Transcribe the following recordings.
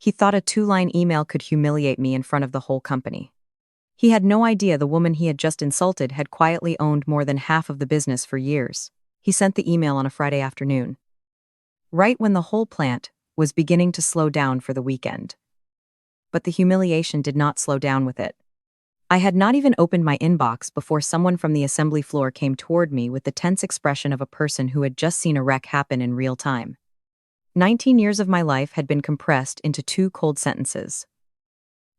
He thought a two-line email could humiliate me in front of the whole company. He had no idea the woman he had just insulted had quietly owned more than half of the business for years. He sent the email on a Friday afternoon, right when the whole plant was beginning to slow down for the weekend. But the humiliation did not slow down with it. I had not even opened my inbox before someone from the assembly floor came toward me with the tense expression of a person who had just seen a wreck happen in real time. 19 years of my life had been compressed into 2 cold sentences,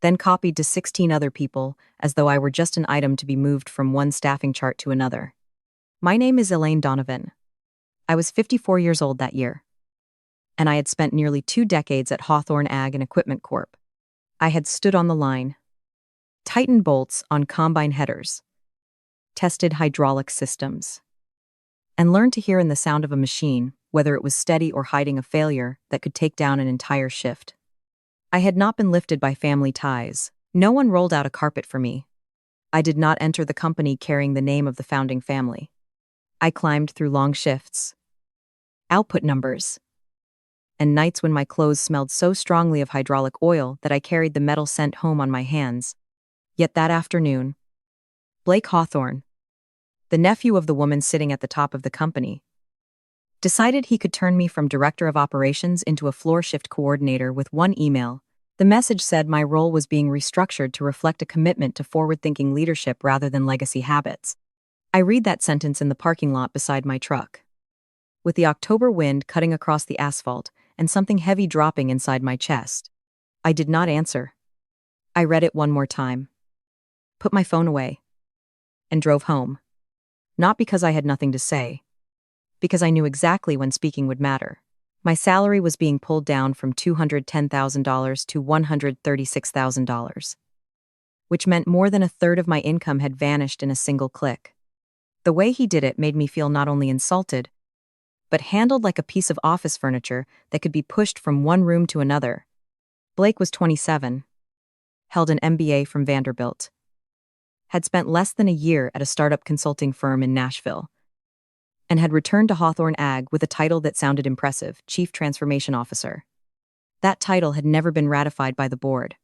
then copied to 16 other people as though I were just an item to be moved from one staffing chart to another. My name is Elaine Donovan. I was 54 years old that year, and I had spent nearly 2 decades at Hawthorne Ag and Equipment Corp. I had stood on the line, tightened bolts on combine headers, tested hydraulic systems, and learned to hear in the sound of a machine whether it was steady or hiding a failure that could take down an entire shift. I had not been lifted by family ties. No one rolled out a carpet for me. I did not enter the company carrying the name of the founding family. I climbed through long shifts, output numbers, and nights when my clothes smelled so strongly of hydraulic oil that I carried the metal scent home on my hands. Yet that afternoon, Blake Hawthorne, the nephew of the woman sitting at the top of the company, decided he could turn me from director of operations into a floor shift coordinator with one email. The message said my role was being restructured to reflect a commitment to forward-thinking leadership rather than legacy habits. I read that sentence in the parking lot beside my truck, with the October wind cutting across the asphalt and something heavy dropping inside my chest. I did not answer. I read it one more time, put my phone away, and drove home. Not because I had nothing to say, because I knew exactly when speaking would matter. My salary was being pulled down from $210,000 to $136,000, which meant more than a third of my income had vanished in a single click. The way he did it made me feel not only insulted, but handled like a piece of office furniture that could be pushed from one room to another. Blake was 27, held an MBA from Vanderbilt, had spent less than a year at a startup consulting firm in Nashville, and had returned to Hawthorne Ag with a title that sounded impressive, Chief Transformation Officer. That title had never been ratified by the board.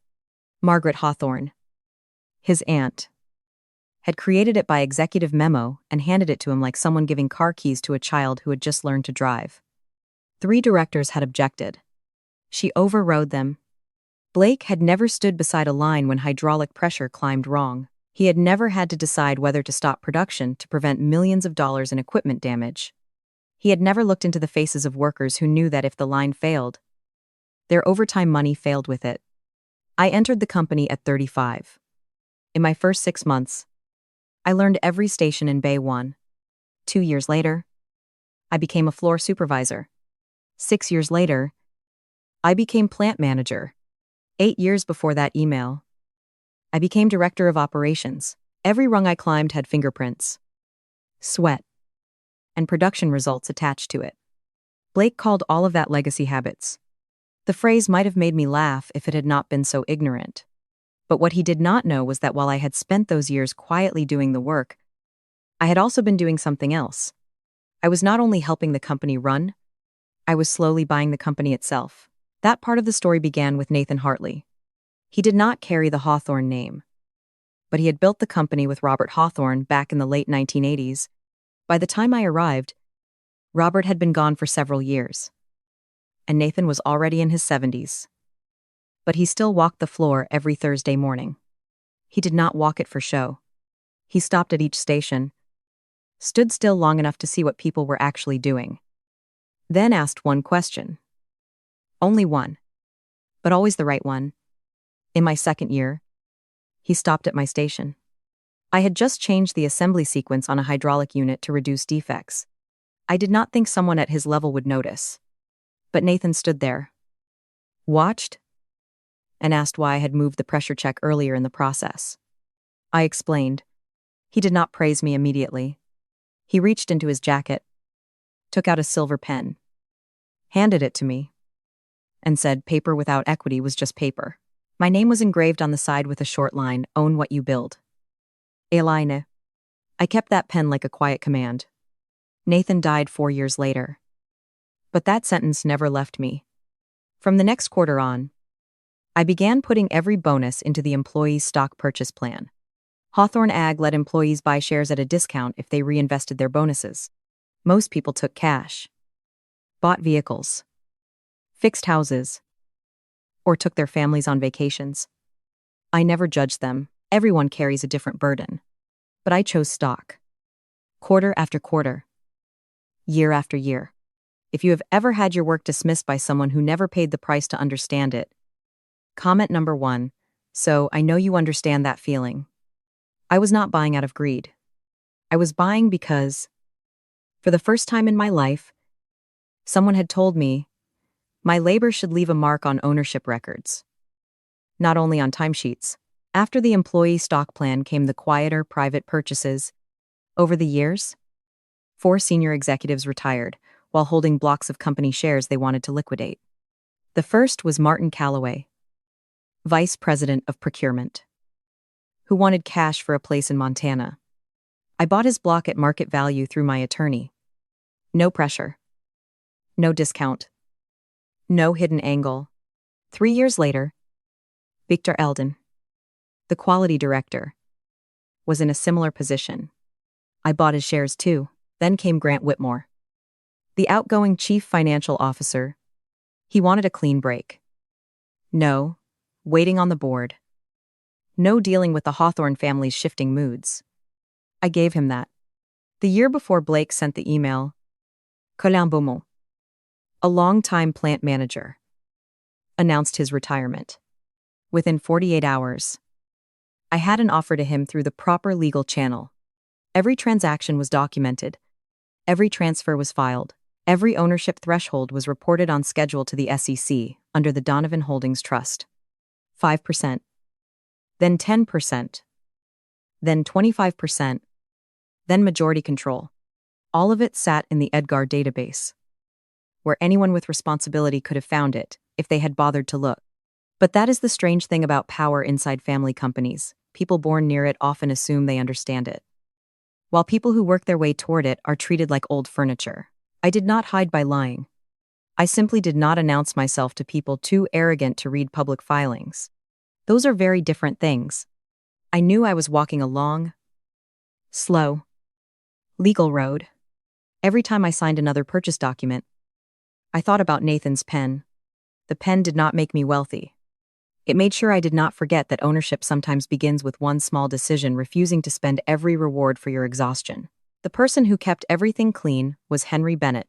Margaret Hawthorne, his aunt, had created it by executive memo and handed it to him like someone giving car keys to a child who had just learned to drive. 3 directors had objected. She overrode them. Blake had never stood beside a line when hydraulic pressure climbed wrong. He had never had to decide whether to stop production to prevent millions of dollars in equipment damage. He had never looked into the faces of workers who knew that if the line failed, their overtime money failed with it. I entered the company at 35. In my first 6 months, I learned every station in Bay 1. 2 years later, I became a floor supervisor. 6 years later, I became plant manager. 8 years before that email, I became director of operations. Every rung I climbed had fingerprints, sweat, and production results attached to it. Blake called all of that legacy habits. The phrase might have made me laugh if it had not been so ignorant. But what he did not know was that while I had spent those years quietly doing the work, I had also been doing something else. I was not only helping the company run, I was slowly buying the company itself. That part of the story began with Nathan Hartley. He did not carry the Hawthorne name, but he had built the company with Robert Hawthorne back in the late 1980s. By the time I arrived, Robert had been gone for several years, and Nathan was already in his 70s. But he still walked the floor every Thursday morning. He did not walk it for show. He stopped at each station, stood still long enough to see what people were actually doing, then asked one question. Only one, but always the right one. In my second year, he stopped at my station. I had just changed the assembly sequence on a hydraulic unit to reduce defects. I did not think someone at his level would notice. But Nathan stood there, watched, and asked why I had moved the pressure check earlier in the process. I explained. He did not praise me immediately. He reached into his jacket, took out a silver pen, handed it to me, and said paper without equity was just paper. My name was engraved on the side with a short line, "Own what you build." Elaine. I kept that pen like a quiet command. Nathan died 4 years later. But that sentence never left me. From the next quarter on, I began putting every bonus into the employee's stock purchase plan. Hawthorne Ag let employees buy shares at a discount if they reinvested their bonuses. Most people took cash, bought vehicles, fixed houses, or took their families on vacations. I never judged them. Everyone carries a different burden. But I chose stock. Quarter after quarter. Year after year. If you have ever had your work dismissed by someone who never paid the price to understand it, comment number 1. So, I know you understand that feeling. I was not buying out of greed. I was buying because, for the first time in my life, someone had told me my labor should leave a mark on ownership records. Not only on timesheets. After the employee stock plan came the quieter private purchases. Over the years, 4 senior executives retired while holding blocks of company shares they wanted to liquidate. The first was Martin Calloway, Vice President of Procurement, who wanted cash for a place in Montana. I bought his block at market value through my attorney. No pressure. No discount. No hidden angle. 3 years later, Victor Eldon, the quality director, was in a similar position. I bought his shares too. Then came Grant Whitmore, the outgoing chief financial officer. He wanted a clean break. No waiting on the board. No dealing with the Hawthorne family's shifting moods. I gave him that. The year before Blake sent the email, Colin Beaumont, a longtime plant manager, announced his retirement. Within 48 hours, I had an offer to him through the proper legal channel. Every transaction was documented. Every transfer was filed. Every ownership threshold was reported on schedule to the SEC under the Donovan Holdings Trust. 5%. Then 10%. Then 25%. Then majority control. All of it sat in the Edgar database, where anyone with responsibility could have found it if they had bothered to look. But that is the strange thing about power inside family companies. People born near it often assume they understand it, while people who work their way toward it are treated like old furniture. I did not hide by lying. I simply did not announce myself to people too arrogant to read public filings. Those are very different things. I knew I was walking a long, slow, legal road. Every time I signed another purchase document, I thought about Nathan's pen. The pen did not make me wealthy. It made sure I did not forget that ownership sometimes begins with one small decision, refusing to spend every reward for your exhaustion. The person who kept everything clean was Henry Bennett,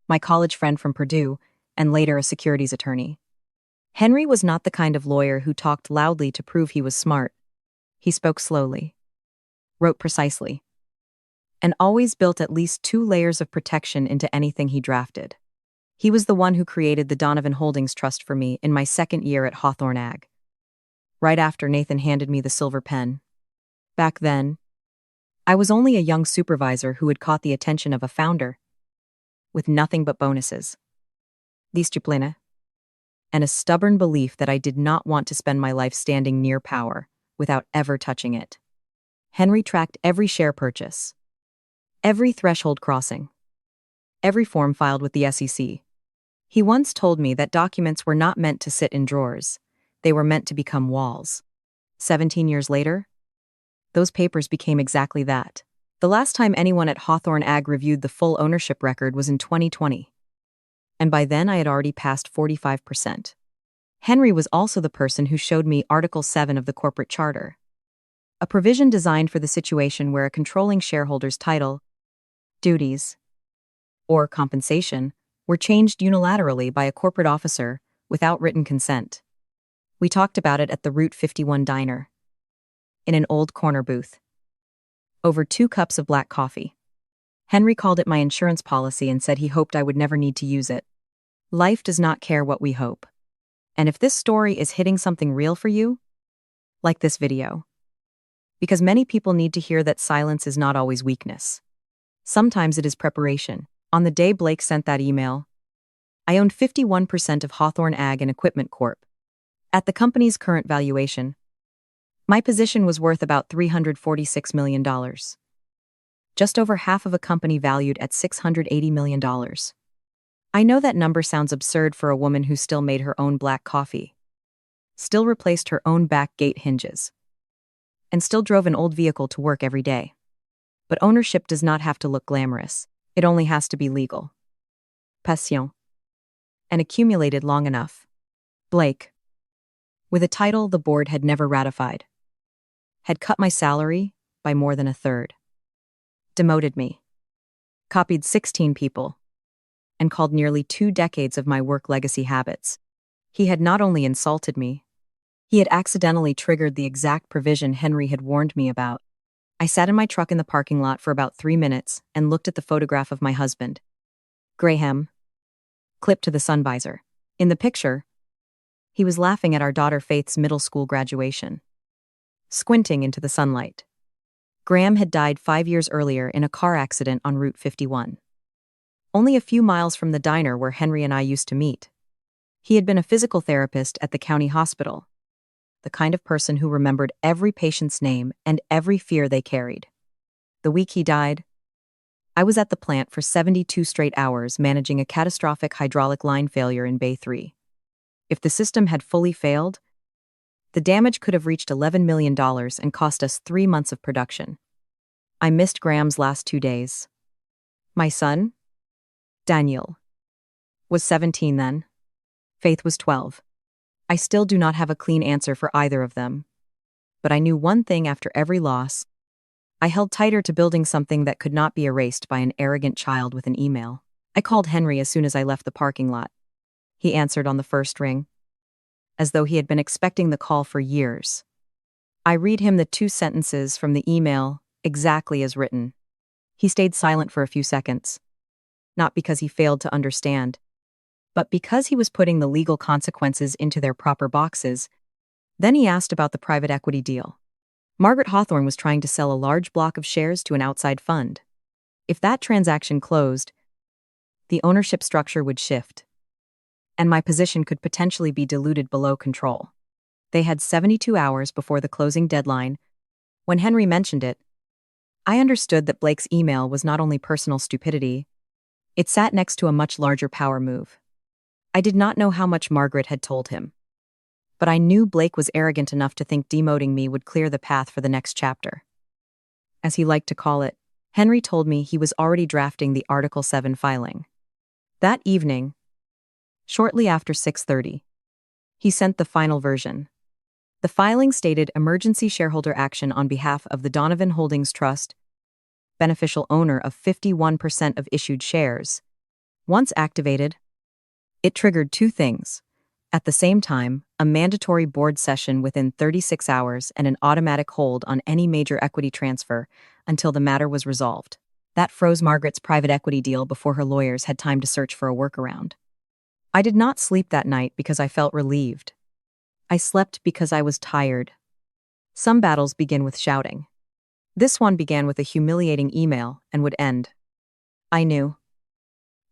my college friend from Purdue, and later a securities attorney. Henry was not the kind of lawyer who talked loudly to prove he was smart. He spoke slowly, wrote precisely, and always built at least 2 layers of protection into anything he drafted. He was the one who created the Donovan Holdings Trust for me in my second year at Hawthorne Ag, right after Nathan handed me the silver pen. Back then, I was only a young supervisor who had caught the attention of a founder, with nothing but bonuses, discipline, and a stubborn belief that I did not want to spend my life standing near power without ever touching it. Henry tracked every share purchase, every threshold crossing, every form filed with the SEC. He once told me that documents were not meant to sit in drawers, they were meant to become walls. 17 years later, those papers became exactly that. The last time anyone at Hawthorne Ag reviewed the full ownership record was in 2020. And by then I had already passed 45%. Henry was also the person who showed me Article 7 of the corporate charter, a provision designed for the situation where a controlling shareholder's title, duties, or compensation were changed unilaterally by a corporate officer without written consent. We talked about it at the Route 51 diner, in an old corner booth, over 2 cups of black coffee. Henry called it my insurance policy and said he hoped I would never need to use it. Life does not care what we hope. And if this story is hitting something real for you, like this video. Because many people need to hear that silence is not always weakness. Sometimes it is preparation. On the day Blake sent that email, I owned 51% of Hawthorne Ag and Equipment Corp. At the company's current valuation, my position was worth about $346 million. Just over half of a company valued at $680 million. I know that number sounds absurd for a woman who still made her own black coffee. still replaced her own back gate hinges, and still drove an old vehicle to work every day. But ownership does not have to look glamorous. It only has to be legal. Passion. And accumulated long enough. Blake, with a title the board had never ratified, had cut my salary by more than a third, demoted me, copied 16 people, and called nearly 2 decades of my work legacy habits. He had not only insulted me, he had accidentally triggered the exact provision Henry had warned me about. I sat in my truck in the parking lot for about 3 minutes and looked at the photograph of my husband, Graham, clipped to the sun visor. In the picture, he was laughing at our daughter Faith's middle school graduation, squinting into the sunlight. Graham had died 5 years earlier in a car accident on Route 51. Only a few miles from the diner where Henry and I used to meet. He had been a physical therapist at the county hospital, the kind of person who remembered every patient's name and every fear they carried. The week he died, I was at the plant for 72 straight hours managing a catastrophic hydraulic line failure in Bay 3. If the system had fully failed, the damage could have reached $11 million and cost us 3 months of production. I missed Graham's last 2 days. My son, Daniel, was 17 then. Faith was 12. I still do not have a clean answer for either of them. But I knew one thing after every loss. I held tighter to building something that could not be erased by an arrogant child with an email. I called Henry as soon as I left the parking lot. He answered on the first ring, as though he had been expecting the call for years. I read him the 2 sentences from the email, exactly as written. He stayed silent for a few seconds, not because he failed to understand, but because he was putting the legal consequences into their proper boxes. Then he asked about the private equity deal. Margaret Hawthorne was trying to sell a large block of shares to an outside fund. If that transaction closed, the ownership structure would shift, and my position could potentially be diluted below control. They had 72 hours before the closing deadline. When Henry mentioned it, I understood that Blake's email was not only personal stupidity, it sat next to a much larger power move. I did not know how much Margaret had told him, but I knew Blake was arrogant enough to think demoting me would clear the path for the next chapter. As he liked to call it, Henry told me he was already drafting the Article 7 filing. That evening, shortly after 6:30, he sent the final version. The filing stated emergency shareholder action on behalf of the Donovan Holdings Trust, beneficial owner of 51% of issued shares. Once activated, it triggered 2 things. At the same time, a mandatory board session within 36 hours and an automatic hold on any major equity transfer until the matter was resolved. That froze Margaret's private equity deal before her lawyers had time to search for a workaround. I did not sleep that night because I felt relieved. I slept because I was tired. Some battles begin with shouting. This one began with a humiliating email and would end, I knew,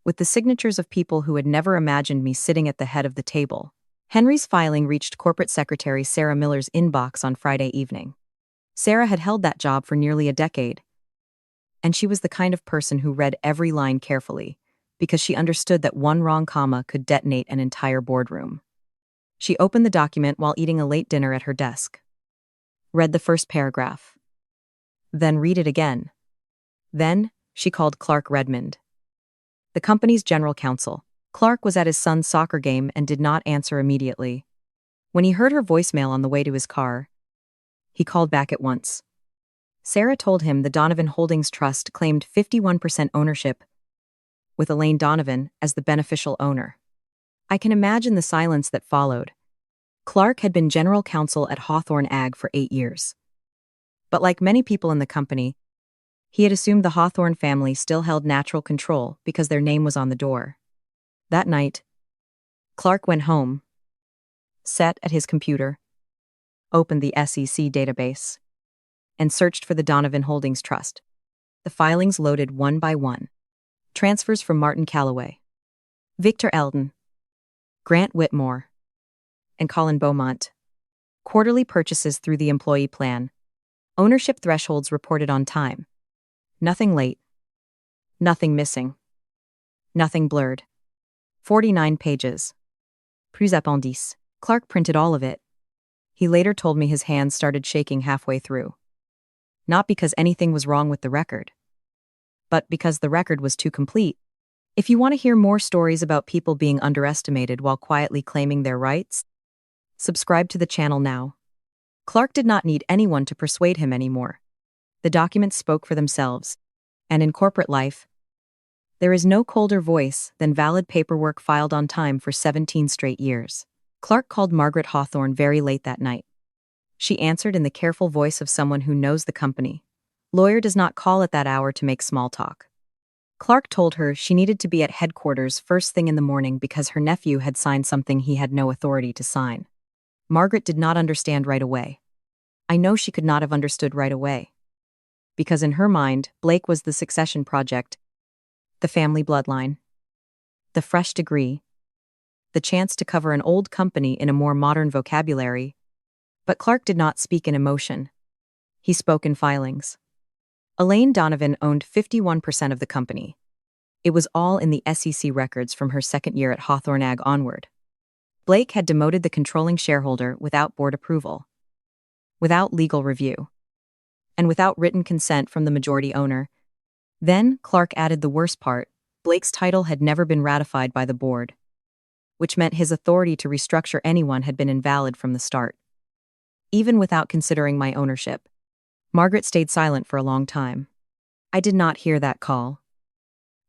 with the signatures of people who had never imagined me sitting at the head of the table. Henry's filing reached Corporate Secretary Sarah Miller's inbox on Friday evening. Sarah had held that job for nearly a decade, and she was the kind of person who read every line carefully, because she understood that one wrong comma could detonate an entire boardroom. She opened the document while eating a late dinner at her desk, read the first paragraph, then read it again. Then, she called Clark Redmond, the company's general counsel. Clark was at his son's soccer game and did not answer immediately. When he heard her voicemail on the way to his car, he called back at once. Sarah told him the Donovan Holdings Trust claimed 51% ownership, with Elaine Donovan as the beneficial owner. I can imagine the silence that followed. Clark had been general counsel at Hawthorne Ag for 8 years. But like many people in the company, he had assumed the Hawthorne family still held natural control because their name was on the door. That night, Clark went home, sat at his computer, opened the SEC database, and searched for the Donovan Holdings Trust. The filings loaded one by one. Transfers from Martin Calloway, Victor Eldon, Grant Whitmore, and Colin Beaumont. Quarterly purchases through the employee plan. Ownership thresholds reported on time. Nothing late. Nothing missing. Nothing blurred. 49 pages. Plus appendices. Clark printed all of it, He later told me his hands started shaking halfway through. Not because anything was wrong with the record, but because the record was too complete. If you want to hear more stories about people being underestimated while quietly claiming their rights, subscribe to the channel now. Clark did not need anyone to persuade him anymore. The documents spoke for themselves. And in corporate life, there is no colder voice than valid paperwork filed on time for 17 straight years. Clark called Margaret Hawthorne very late that night. She answered in the careful voice of someone who knows the company. Lawyer does not call at that hour to make small talk. Clark told her she needed to be at headquarters first thing in the morning because her nephew had signed something he had no authority to sign. Margaret did not understand right away. I know she could not have understood right away. Because in her mind, Blake was the succession project, the family bloodline, the fresh degree, the chance to cover an old company in a more modern vocabulary. But Clark did not speak in emotion. He spoke in filings. Elaine Donovan owned 51% of the company. It was all in the SEC records from her second year at Hawthorne Ag onward. Blake had demoted the controlling shareholder without board approval, without legal review, and without written consent from the majority owner. Then, Clark added the worst part: Blake's title had never been ratified by the board, which meant his authority to restructure anyone had been invalid from the start. Even without considering my ownership, Margaret stayed silent for a long time. I did not hear that call.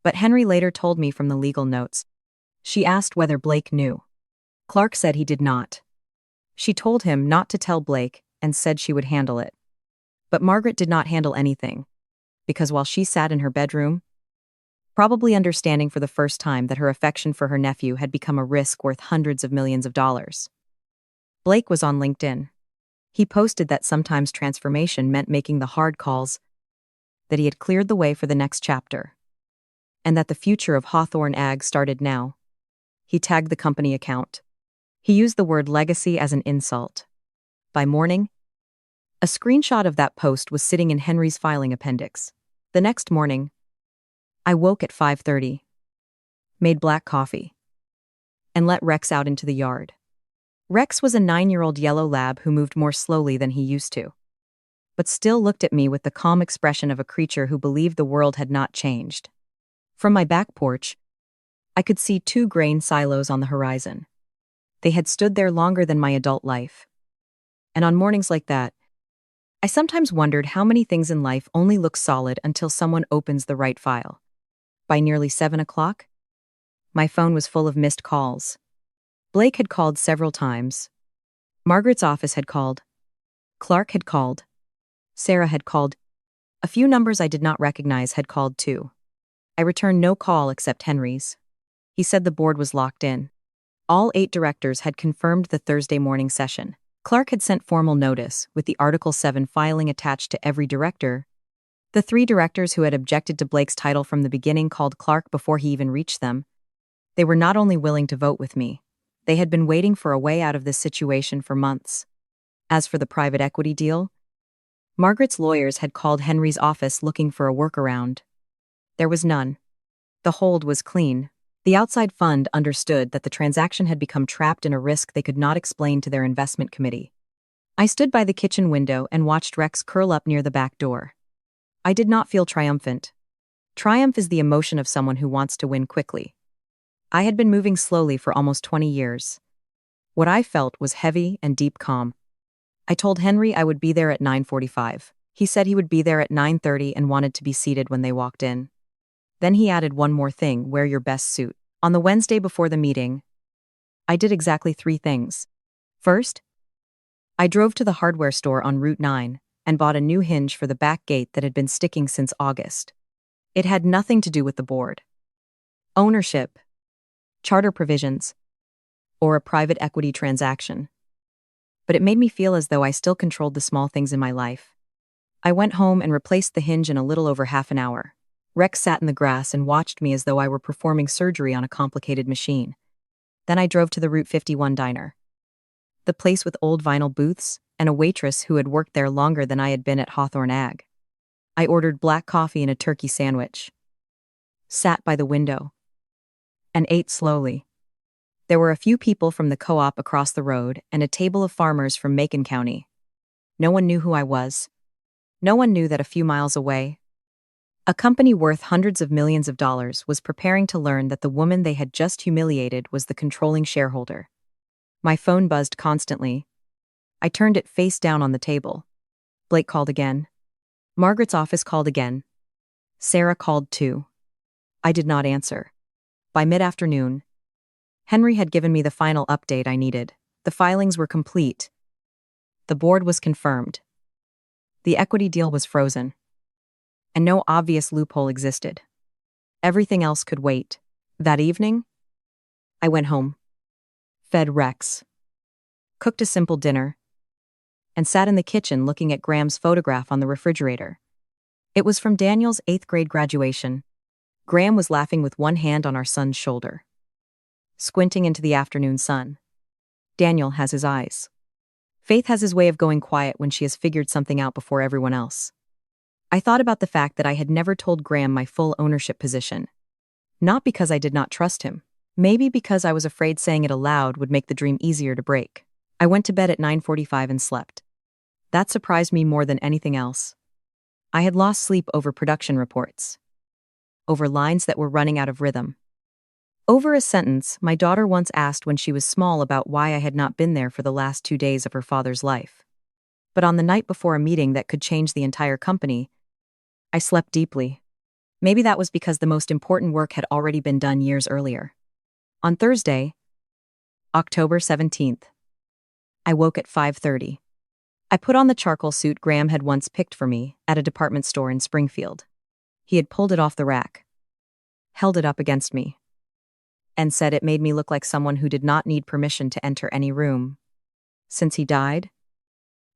But Henry later told me from the legal notes. She asked whether Blake knew. Clark said he did not. She told him not to tell Blake and said she would handle it. But Margaret did not handle anything, because while she sat in her bedroom, probably understanding for the first time that her affection for her nephew had become a risk worth hundreds of millions of dollars, Blake was on LinkedIn. He posted that sometimes transformation meant making the hard calls, that he had cleared the way for the next chapter, and that the future of Hawthorne Ag started now. He tagged the company account. He used the word legacy as an insult. By morning, a screenshot of that post was sitting in Henry's filing appendix. The next morning, I woke at 5:30, made black coffee, and let Rex out into the yard. Rex was a 9-year-old yellow lab who moved more slowly than he used to, but still looked at me with the calm expression of a creature who believed the world had not changed. From my back porch, I could see 2 grain silos on the horizon. They had stood there longer than my adult life. And on mornings like that, I sometimes wondered how many things in life only look solid until someone opens the right file. By nearly 7 o'clock, my phone was full of missed calls. Blake had called several times. Margaret's office had called. Clark had called. Sarah had called. A few numbers I did not recognize had called too. I returned no call except Henry's. He said the board was locked in. All 8 directors had confirmed the Thursday morning session. Clark had sent formal notice, with the Article 7 filing attached to every director. The 3 directors who had objected to Blake's title from the beginning called Clark before he even reached them. They were not only willing to vote with me, they had been waiting for a way out of this situation for months. As for the private equity deal, Margaret's lawyers had called Henry's office looking for a workaround. There was none. The hold was clean. The outside fund understood that the transaction had become trapped in a risk they could not explain to their investment committee. I stood by the kitchen window and watched Rex curl up near the back door. I did not feel triumphant. Triumph is the emotion of someone who wants to win quickly. I had been moving slowly for almost 20 years. What I felt was heavy and deep calm. I told Henry I would be there at 9:45. He said he would be there at 9:30 and wanted to be seated when they walked in. Then he added one more thing: wear your best suit. On the Wednesday before the meeting, I did exactly 3 things. First, I drove to the hardware store on Route 9 and bought a new hinge for the back gate that had been sticking since August. It had nothing to do with the board, ownership, charter provisions, or a private equity transaction. But it made me feel as though I still controlled the small things in my life. I went home and replaced the hinge in a little over half an hour. Rex sat in the grass and watched me as though I were performing surgery on a complicated machine. Then I drove to the Route 51 diner, the place with old vinyl booths and a waitress who had worked there longer than I had been at Hawthorne Ag. I ordered black coffee and a turkey sandwich, sat by the window, and ate slowly. There were a few people from the co-op across the road and a table of farmers from Macon County. No one knew who I was. No one knew that a few miles away, a company worth hundreds of millions of dollars was preparing to learn that the woman they had just humiliated was the controlling shareholder. My phone buzzed constantly. I turned it face down on the table. Blake called again. Margaret's office called again. Sarah called too. I did not answer. By mid-afternoon, Henry had given me the final update I needed. The filings were complete. The board was confirmed. The equity deal was frozen. And no obvious loophole existed. Everything else could wait. That evening, I went home, fed Rex, cooked a simple dinner, and sat in the kitchen looking at Graham's photograph on the refrigerator. It was from Daniel's 8th grade graduation. Graham was laughing with one hand on our son's shoulder, squinting into the afternoon sun. Daniel has his eyes. Faith has his way of going quiet when she has figured something out before everyone else. I thought about the fact that I had never told Graham my full ownership position. Not because I did not trust him. Maybe because I was afraid saying it aloud would make the dream easier to break. I went to bed at 9:45 and slept. That surprised me more than anything else. I had lost sleep over production reports. Over lines that were running out of rhythm. Over a sentence my daughter once asked when she was small about why I had not been there for the last 2 days of her father's life. But on the night before a meeting that could change the entire company, I slept deeply. Maybe that was because the most important work had already been done years earlier. On Thursday, October 17th, I woke at 5:30. I put on the charcoal suit Graham had once picked for me at a department store in Springfield. He had pulled it off the rack, held it up against me, and said it made me look like someone who did not need permission to enter any room. Since he died,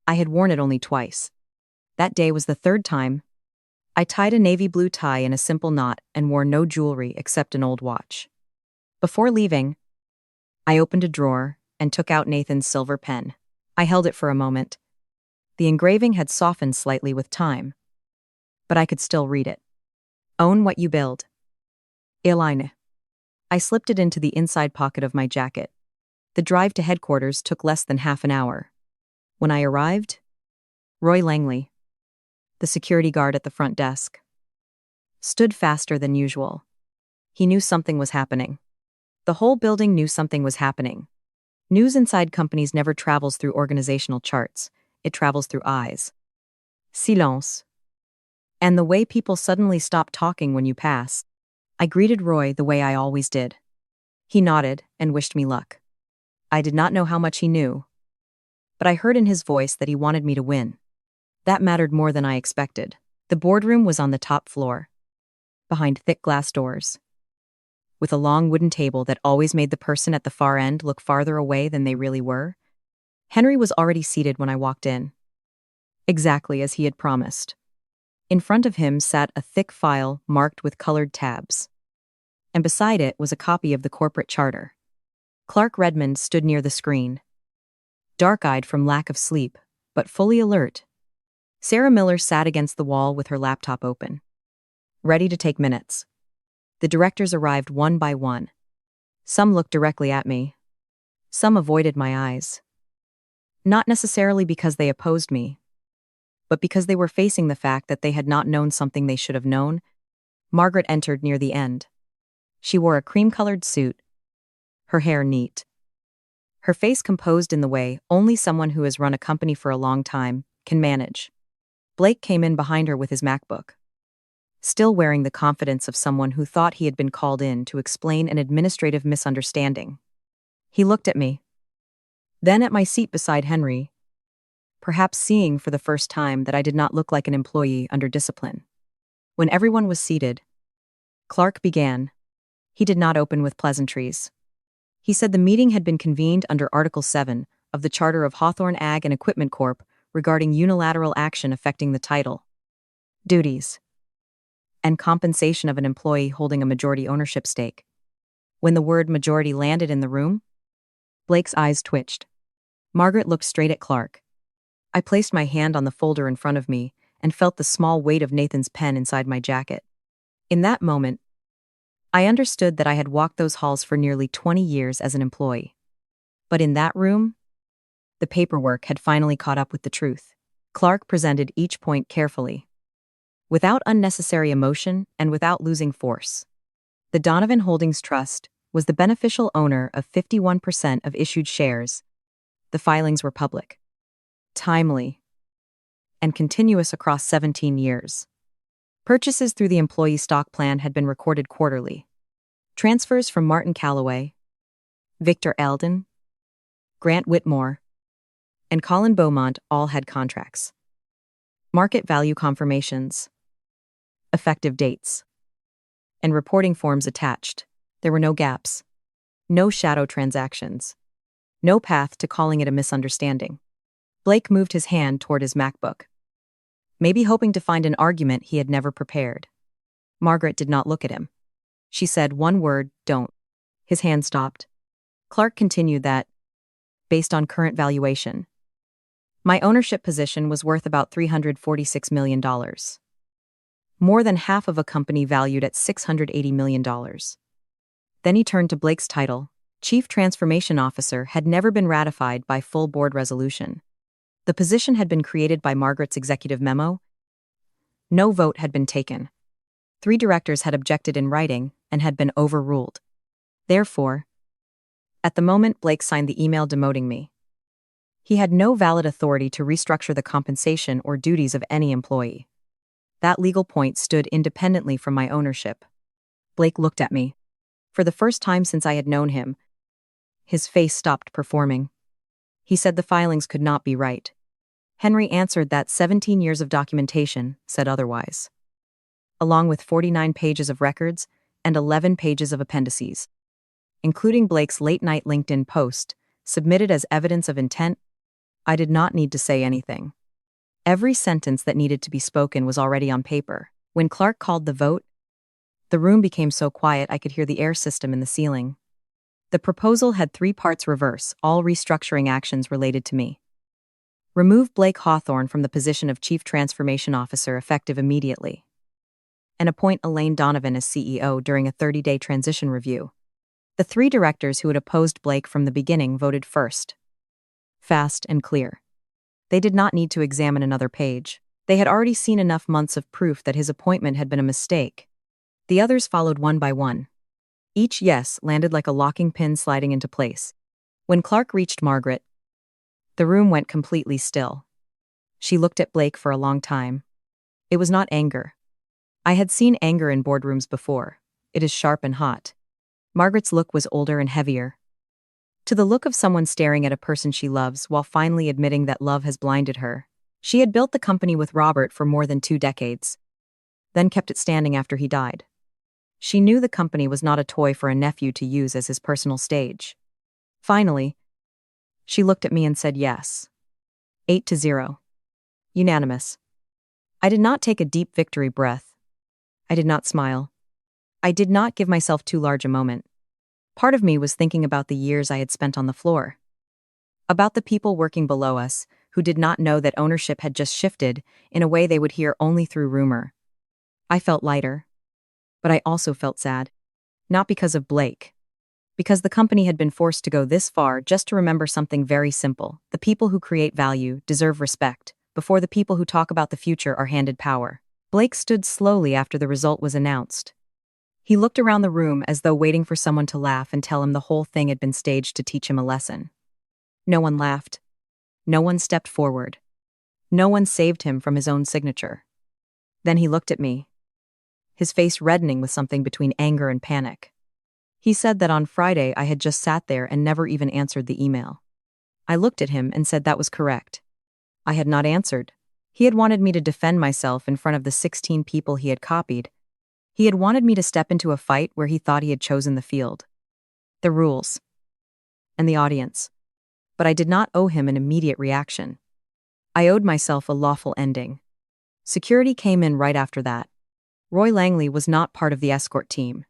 I had worn it only twice. That day was the third time. I tied a navy blue tie in a simple knot and wore no jewelry except an old watch. Before leaving, I opened a drawer and took out Nathan's silver pen. I held it for a moment. The engraving had softened slightly with time, but I could still read it. Own what you build. Eline. I slipped it into the inside pocket of my jacket. The drive to headquarters took less than half an hour. When I arrived, Roy Langley, the security guard at the front desk, stood faster than usual. He knew something was happening. The whole building knew something was happening. News inside companies never travels through organizational charts, it travels through eyes. Silence. And the way people suddenly stop talking when you pass. I greeted Roy the way I always did. He nodded and wished me luck. I did not know how much he knew, but I heard in his voice that he wanted me to win. That mattered more than I expected. The boardroom was on the top floor, behind thick glass doors, with a long wooden table that always made the person at the far end look farther away than they really were. Henry was already seated when I walked in, exactly as he had promised. In front of him sat a thick file marked with colored tabs, and beside it was a copy of the corporate charter. Clark Redmond stood near the screen, dark-eyed from lack of sleep, but fully alert. Sarah Miller sat against the wall with her laptop open, ready to take minutes. The directors arrived one by one. Some looked directly at me. Some avoided my eyes. Not necessarily because they opposed me, but because they were facing the fact that they had not known something they should have known. Margaret entered near the end. She wore a cream-colored suit, her hair neat, her face composed in the way only someone who has run a company for a long time can manage. Blake came in behind her with his MacBook, still wearing the confidence of someone who thought he had been called in to explain an administrative misunderstanding. He looked at me, then at my seat beside Henry, perhaps seeing for the first time that I did not look like an employee under discipline. When everyone was seated, Clark began. He did not open with pleasantries. He said the meeting had been convened under Article 7 of the Charter of Hawthorne Ag and Equipment Corp. Regarding unilateral action affecting the title, duties, and compensation of an employee holding a majority ownership stake. When the word majority landed in the room, Blake's eyes twitched. Margaret looked straight at Clark. I placed my hand on the folder in front of me and felt the small weight of Nathan's pen inside my jacket. In that moment, I understood that I had walked those halls for nearly 20 years as an employee. But in that room, the paperwork had finally caught up with the truth. Clark presented each point carefully, without unnecessary emotion and without losing force. The Donovan Holdings Trust was the beneficial owner of 51% of issued shares. The filings were public, timely, and continuous across 17 years. Purchases through the employee stock plan had been recorded quarterly. Transfers from Martin Calloway, Victor Eldon, Grant Whitmore, and Colin Beaumont all had contracts. Market value confirmations, effective dates, and reporting forms attached. There were no gaps, no shadow transactions, no path to calling it a misunderstanding. Blake moved his hand toward his MacBook, maybe hoping to find an argument he had never prepared. Margaret did not look at him. She said one word, "Don't." His hand stopped. Clark continued that, based on current valuation, my ownership position was worth about $346 million. More than half of a company valued at $680 million. Then he turned to Blake's title. Chief Transformation Officer had never been ratified by full board resolution. The position had been created by Margaret's executive memo. No vote had been taken. 3 directors had objected in writing and had been overruled. Therefore, at the moment Blake signed the email demoting me, he had no valid authority to restructure the compensation or duties of any employee. That legal point stood independently from my ownership. Blake looked at me. For the first time since I had known him, his face stopped performing. He said the filings could not be right. Henry answered that 17 years of documentation said otherwise, along with 49 pages of records and 11 pages of appendices, including Blake's late-night LinkedIn post, submitted as evidence of intent. I did not need to say anything. Every sentence that needed to be spoken was already on paper. When Clark called the vote, the room became so quiet I could hear the air system in the ceiling. The proposal had 3 parts reverse, all restructuring actions related to me. Remove Blake Hawthorne from the position of Chief Transformation Officer effective immediately, and appoint Elaine Donovan as CEO during a 30-day transition review. The 3 directors who had opposed Blake from the beginning voted first. Fast and clear. They did not need to examine another page. They had already seen enough months of proof that his appointment had been a mistake. The others followed one by one. Each yes landed like a locking pin sliding into place. When Clark reached Margaret, the room went completely still. She looked at Blake for a long time. It was not anger. I had seen anger in boardrooms before. It is sharp and hot. Margaret's look was older and heavier. To the look of someone staring at a person she loves while finally admitting that love has blinded her. She had built the company with Robert for more than 2 decades, then kept it standing after he died. She knew the company was not a toy for a nephew to use as his personal stage. Finally, she looked at me and said yes. 8-0. Unanimous. I did not take a deep victory breath. I did not smile. I did not give myself too large a moment. Part of me was thinking about the years I had spent on the floor. About the people working below us, who did not know that ownership had just shifted in a way they would hear only through rumor. I felt lighter. But I also felt sad. Not because of Blake. Because the company had been forced to go this far just to remember something very simple. The people who create value deserve respect, before the people who talk about the future are handed power. Blake stood slowly after the result was announced. He looked around the room as though waiting for someone to laugh and tell him the whole thing had been staged to teach him a lesson. No one laughed. No one stepped forward. No one saved him from his own signature. Then he looked at me, his face reddening with something between anger and panic. He said that on Friday I had just sat there and never even answered the email. I looked at him and said that was correct. I had not answered. He had wanted me to defend myself in front of the 16 people he had copied. He had wanted me to step into a fight where he thought he had chosen the field, the rules, and the audience. But I did not owe him an immediate reaction. I owed myself a lawful ending. Security came in right after that. Roy Langley was not part of the escort team.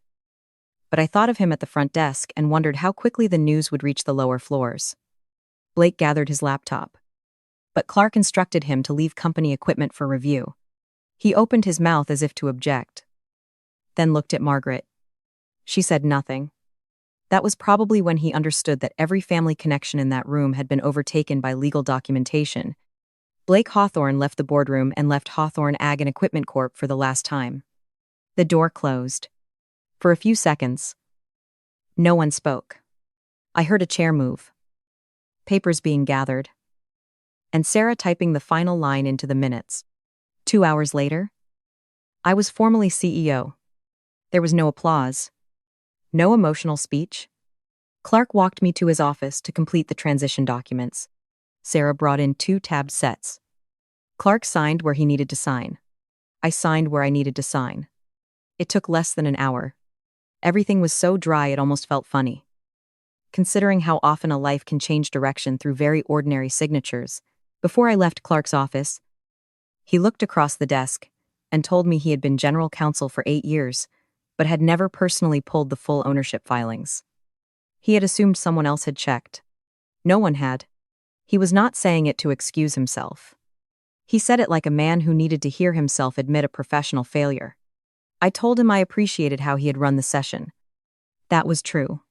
But I thought of him at the front desk and wondered how quickly the news would reach the lower floors. Blake gathered his laptop. But Clark instructed him to leave company equipment for review. He opened his mouth as if to object, then looked at Margaret. She said nothing. That was probably when he understood that every family connection in that room had been overtaken by legal documentation. Blake Hawthorne left the boardroom and left Hawthorne Ag and Equipment Corp. For the last time. The door closed. For a few seconds, no one spoke. I heard a chair move, papers being gathered, and Sarah typing the final line into the minutes. 2 hours later, I was formally CEO. There was no applause, no emotional speech. Clark walked me to his office to complete the transition documents. Sarah brought in 2 tabbed sets. Clark signed where he needed to sign. I signed where I needed to sign. It took less than an hour. Everything was so dry it almost felt funny. Considering how often a life can change direction through very ordinary signatures, before I left Clark's office, he looked across the desk and told me he had been general counsel for 8 years, but had never personally pulled the full ownership filings. He had assumed someone else had checked. No one had. He was not saying it to excuse himself. He said it like a man who needed to hear himself admit a professional failure. I told him I appreciated how he had run the session. That was true.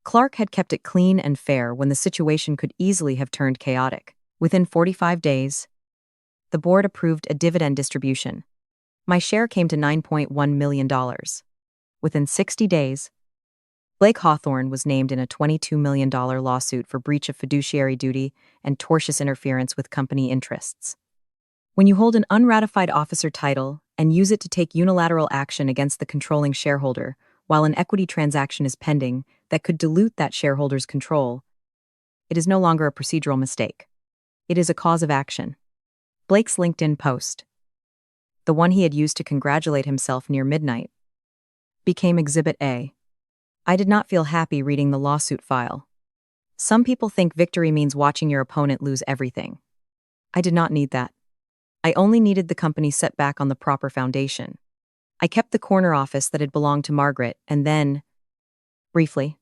Clark had kept it clean and fair when the situation could easily have turned chaotic. Within 45 days, the board approved a dividend distribution. My share came to $9.1 million. Within 60 days, Blake Hawthorne was named in a $22 million lawsuit for breach of fiduciary duty and tortious interference with company interests. When you hold an unratified officer title and use it to take unilateral action against the controlling shareholder while an equity transaction is pending that could dilute that shareholder's control, it is no longer a procedural mistake. It is a cause of action. Blake's LinkedIn post, the one he had used to congratulate himself near midnight, became Exhibit A. I did not feel happy reading the lawsuit file. Some people think victory means watching your opponent lose everything. I did not need that. I only needed the company set back on the proper foundation. I kept the corner office that had belonged to Margaret and then, briefly,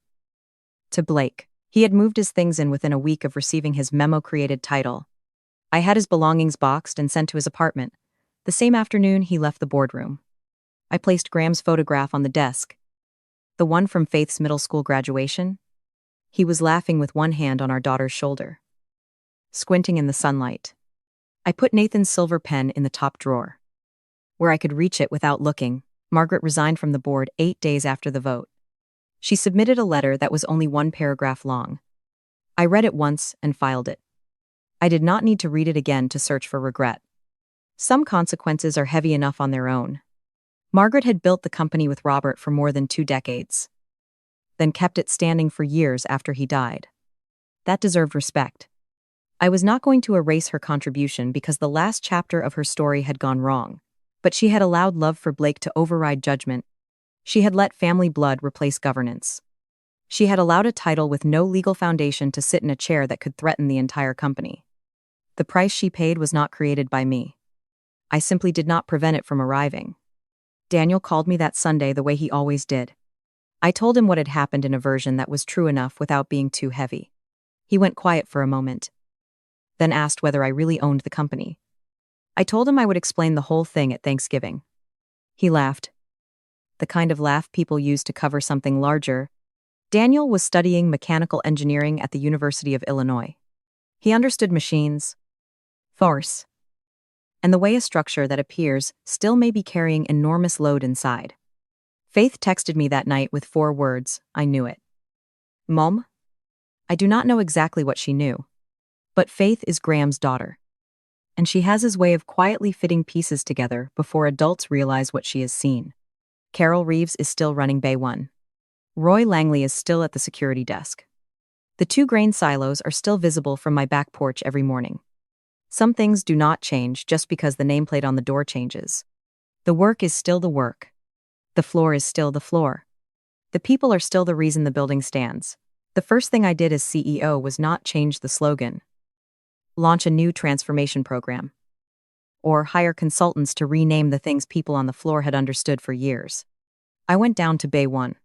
to Blake. He had moved his things in within a week of receiving his memo-created title. I had his belongings boxed and sent to his apartment. The same afternoon, he left the boardroom. I placed Graham's photograph on the desk, the one from Faith's middle school graduation. He was laughing with one hand on our daughter's shoulder, squinting in the sunlight. I put Nathan's silver pen in the top drawer, where I could reach it without looking. Margaret resigned from the board 8 days after the vote. She submitted a letter that was only 1 paragraph long. I read it once and filed it. I did not need to read it again to search for regret. Some consequences are heavy enough on their own. Margaret had built the company with Robert for more than 2 decades, then kept it standing for years after he died. That deserved respect. I was not going to erase her contribution because the last chapter of her story had gone wrong, but she had allowed love for Blake to override judgment. She had let family blood replace governance. She had allowed a title with no legal foundation to sit in a chair that could threaten the entire company. The price she paid was not created by me. I simply did not prevent it from arriving. Daniel called me that Sunday the way he always did. I told him what had happened in a version that was true enough without being too heavy. He went quiet for a moment, then asked whether I really owned the company. I told him I would explain the whole thing at Thanksgiving. He laughed. The kind of laugh people use to cover something larger. Daniel was studying mechanical engineering at the University of Illinois. He understood machines, force, and the way a structure that appears still may be carrying enormous load inside. Faith texted me that night with 4 words. I knew it. Mom? I do not know exactly what she knew, but Faith is Graham's daughter, and she has his way of quietly fitting pieces together before adults realize what she has seen. Carol Reeves is still running Bay 1. Roy Langley is still at the security desk. The 2 grain silos are still visible from my back porch every morning. Some things do not change just because the nameplate on the door changes. The work is still the work. The floor is still the floor. The people are still the reason the building stands. The first thing I did as CEO was not change the slogan, launch a new transformation program, or hire consultants to rename the things people on the floor had understood for years. I went down to Bay 1.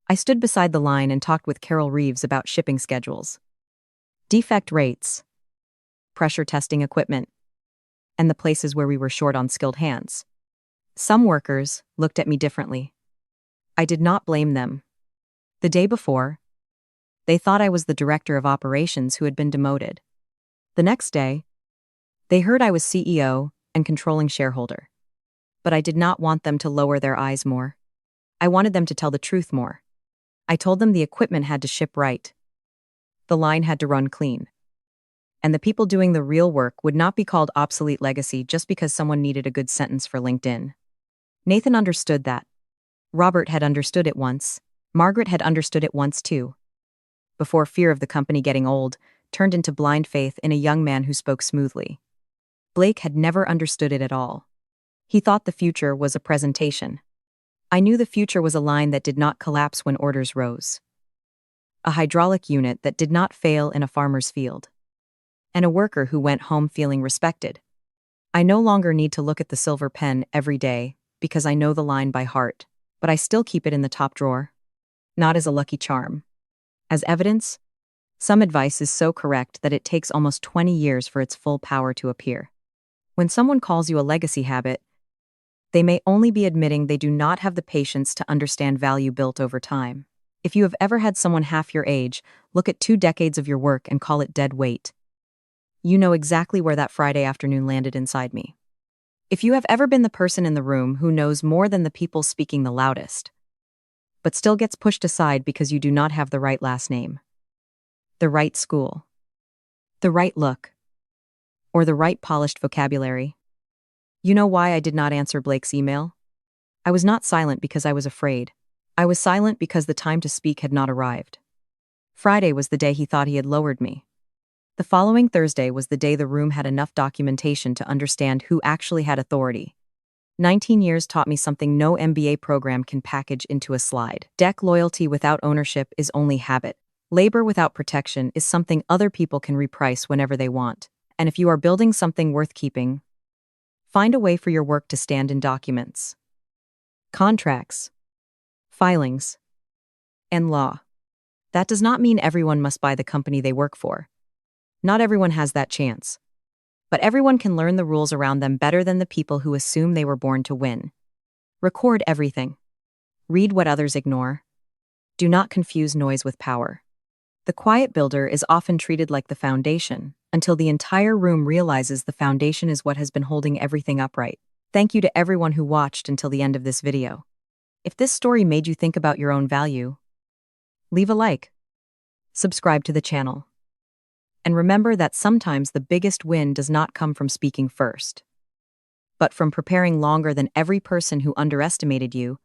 I stood beside the line and talked with Carol Reeves about shipping schedules, defect rates, pressure testing equipment, and the places where we were short on skilled hands. Some workers looked at me differently. I did not blame them. The day before, they thought I was the director of operations who had been demoted. The next day, they heard I was CEO and controlling shareholder. But I did not want them to lower their eyes more. I wanted them to tell the truth more. I told them the equipment had to ship right. The line had to run clean. And the people doing the real work would not be called obsolete legacy just because someone needed a good sentence for LinkedIn. Nathan understood that. Robert had understood it once. Margaret had understood it once too. Before fear of the company getting old turned into blind faith in a young man who spoke smoothly. Blake had never understood it at all. He thought the future was a presentation. I knew the future was a line that did not collapse when orders rose. A hydraulic unit that did not fail in a farmer's field. And a worker who went home feeling respected. I no longer need to look at the silver pen every day because I know the line by heart, but I still keep it in the top drawer. Not as a lucky charm. As evidence, some advice is so correct that it takes almost 20 years for its full power to appear. When someone calls you a legacy habit, they may only be admitting they do not have the patience to understand value built over time. If you have ever had someone half your age look at 2 decades of your work and call it dead weight, you know exactly where that Friday afternoon landed inside me. If you have ever been the person in the room who knows more than the people speaking the loudest, but still gets pushed aside because you do not have the right last name, the right school, the right look, or the right polished vocabulary, you know why I did not answer Blake's email? I was not silent because I was afraid. I was silent because the time to speak had not arrived. Friday was the day he thought he had lowered me. The following Thursday was the day the room had enough documentation to understand who actually had authority. 19 years taught me something no MBA program can package into a slide. Deck loyalty without ownership is only habit. Labor without protection is something other people can reprice whenever they want. And if you are building something worth keeping, find a way for your work to stand in documents, contracts, filings, and law. That does not mean everyone must buy the company they work for. Not everyone has that chance. But everyone can learn the rules around them better than the people who assume they were born to win. Record everything. Read what others ignore. Do not confuse noise with power. The quiet builder is often treated like the foundation, until the entire room realizes the foundation is what has been holding everything upright. Thank you to everyone who watched until the end of this video. If this story made you think about your own value, leave a like. Subscribe to the channel. And remember that sometimes the biggest win does not come from speaking first, but from preparing longer than every person who underestimated you